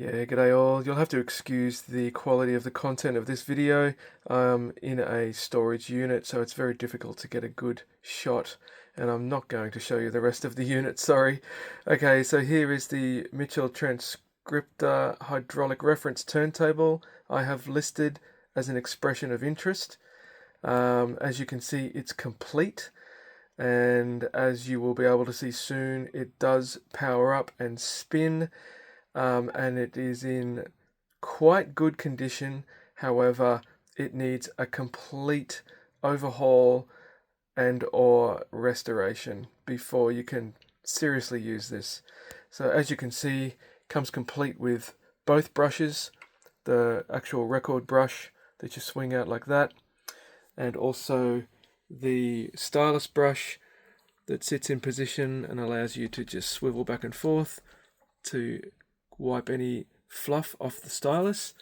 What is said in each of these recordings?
Yeah, g'day all. You'll have to excuse the quality of the content of this video. I'm in a storage unit, so it's very difficult to get a good shot, and I'm not going to show you the rest of the unit, sorry. Okay, so here is the Michell Transcriptor hydraulic reference turntable I have listed as an expression of interest. As you can see, it's complete, and as you will be able to see soon, it does power up and spin. And it is in quite good condition. However, it needs a complete overhaul and or restoration before you can seriously use this. So as you can see, comes complete with both brushes, the actual record brush that you swing out like that, and also the stylus brush that sits in position and allows you to just swivel back and forth to wipe any fluff off the stylus.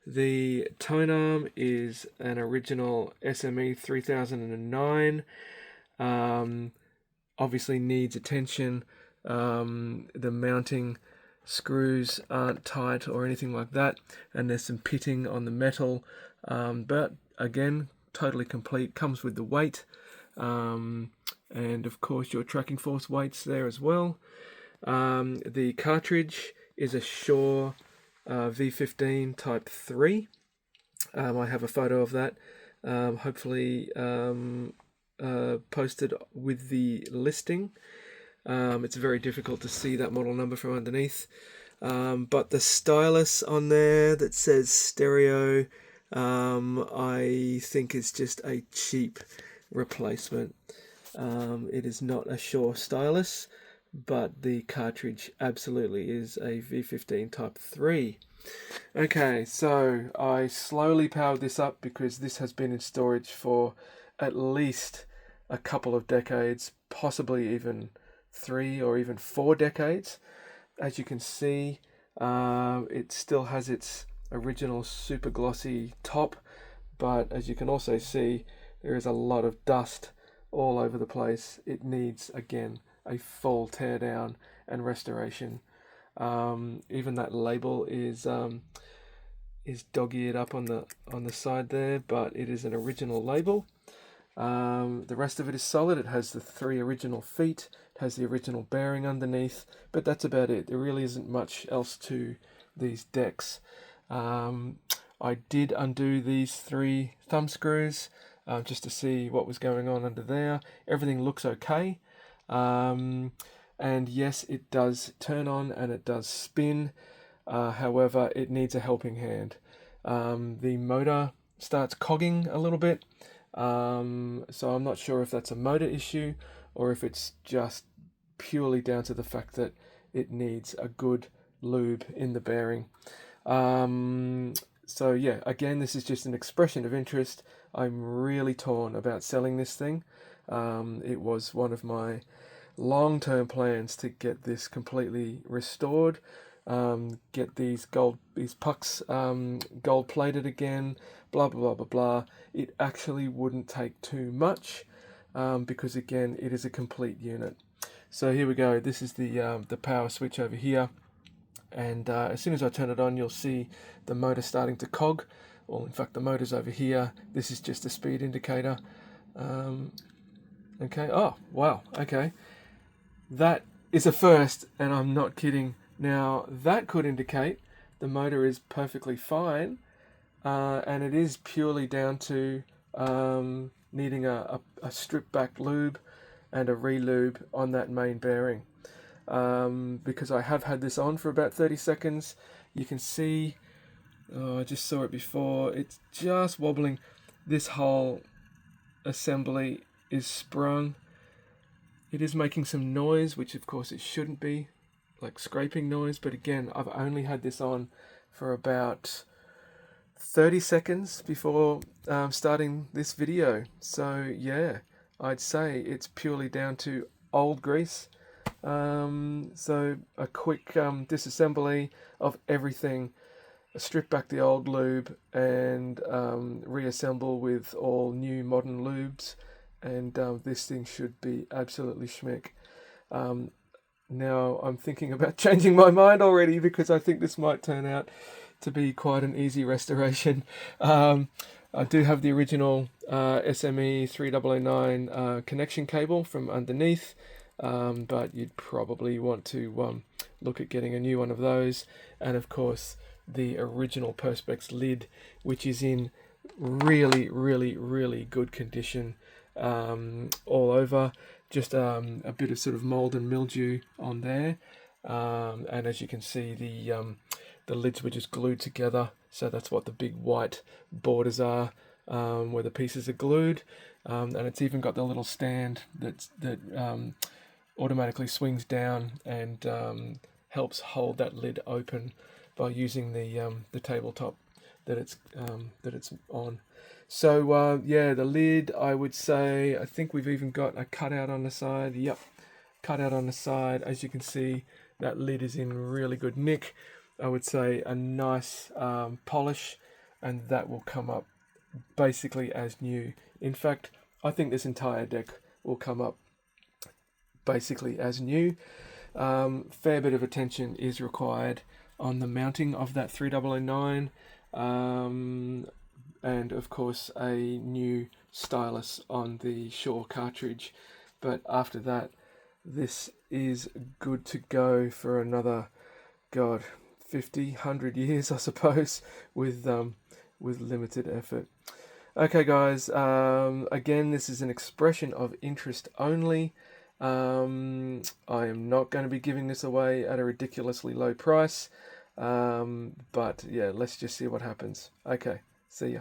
The tone arm is an original SME 3009. Obviously needs attention. The mounting screws aren't tight or anything like that, and there's some pitting on the metal, but again, totally complete. Comes with the weight, and of course your tracking force weights there as well. The cartridge is a Shaw V15 Type 3. I have a photo of that, hopefully posted with the listing. It's very difficult to see that model number from underneath. But the stylus on there that says stereo, I think is just a cheap replacement. It is not a Shaw stylus, but the cartridge absolutely is a V15 Type 3. Okay, so I slowly powered this up because this has been in storage for at least a couple of decades, possibly even 3 or even 4 decades. As you can see, it still has its original super glossy top, but as you can also see, there is a lot of dust all over the place. It needs, again, a full teardown and restoration. Even that label is dog-eared up on the side there, but it is an original label. The rest of it is solid. It has the 3 original feet. It has the original bearing underneath, but that's about it. There really isn't much else to these decks. I did undo these 3 thumb screws just to see what was going on under there. Everything looks okay. And yes, it does turn on and it does spin. However, it needs a helping hand. The motor starts cogging a little bit. So I'm not sure if that's a motor issue or if it's just purely down to the fact that it needs a good lube in the bearing. So yeah, again, this is just an expression of interest. I'm really torn about selling this thing. It was one of my long-term plans to get this completely restored, get these pucks gold plated again, blah blah blah blah blah. It actually wouldn't take too much because again, it is a complete unit. So here we go. This is the power switch over here, and as soon as I turn it on, you'll see the motor starting to cog. Well, in fact, the motor's over here. This is just a speed indicator. Okay. Oh, wow. Okay. That is a first, and I'm not kidding. Now, that could indicate the motor is perfectly fine, and it is purely down to needing a strip back lube and a re-lube on that main bearing. Because I have had this on for about 30 seconds. You can see, I just saw it before, it's just wobbling. This whole assembly is sprung. It is making some noise, which of course it shouldn't be, like scraping noise, but again, I've only had this on for about 30 seconds before starting this video. So yeah, I'd say it's purely down to old grease. So a quick disassembly of everything, strip back the old lube and reassemble with all new modern lubes, and this thing should be absolutely schmick. now I'm thinking about changing my mind already, because I think this might turn out to be quite an easy restoration. I do have the original SME 3009 connection cable from underneath, but you'd probably want to look at getting a new one of those. And of course, the original Perspex lid, which is in really, really, really good condition all over. Just a bit of sort of mold and mildew on there. And as you can see, the lids were just glued together, so that's what the big white borders are, where the pieces are glued. And it's even got the little stand that automatically swings down and helps hold that lid open by using the tabletop that it's on. So yeah, the lid, I would say, I think we've even got a cutout on the side. Yep, cutout on the side. As you can see, that lid is in really good nick. I would say a nice polish, and that will come up basically as new. In fact, I think this entire deck will come up basically as new. Fair bit of attention is required on the mounting of that 3009, and of course a new stylus on the Shaw cartridge. But after that, this is good to go for another, God, 50, 100 years, I suppose, with limited effort. Okay, guys, again, this is an expression of interest only. I am not going to be giving this away at a ridiculously low price, but yeah, let's just see what happens. Okay, see ya.